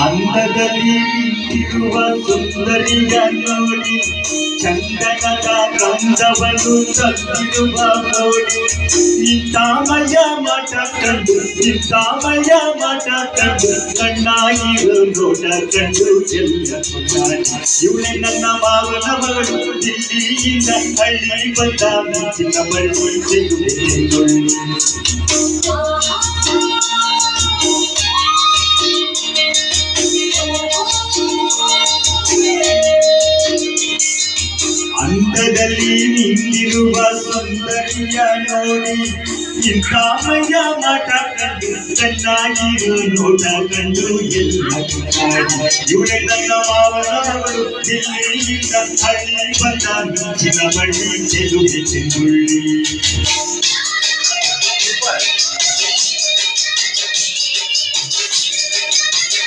ಅಂದದಲ್ಲಿ ನಿಂತಿರುವ ಸುಂದರಿಯ ನೋಡಿ ಚಂದನದ ಗಂಧವನ್ನು ತಂದಿರುವ ನೋಡಿ ನಿಂತಾಮಯ ಮಠ ಕಂಡು ನಿಂತಾಮಯ ಮಠ ಕಂಡು ಕಣ್ಣಾಗಿರೋ ನೋಟ ಕಂಡು ಎಲ್ಲ ಇವಳೆ ನನ್ನ ಮಾವನ ಮಗಳು ದಿಲ್ಲಿಯಿಂದ ಹಳ್ಳಿ ಬಂದ ಮಿಂಚಿನ ಬಳ್ಳಿ ಅಂದದಲ್ಲಿ ನಿಂತಿರುವ ಸುಂದರಿಯ ನೋಡಿ ಇಂಥಾಮಯ ಮಠ ಕಂಡು ಚೆನ್ನಾಗಿರೋ ನೋಟ ಕಂಡು ಎಲ್ಲ ಇವಳೆ ನನ್ನ ಮಾವನ ಮಗಳು ದಿಲ್ಲಿಯಿಂದ ಹಳ್ಳಿ ಬಂದ ಮಿಂಚಿನ ಬಳ್ಳಿ ಚೆಲುವೆ ಚೆಂದುಳ್ಳಿ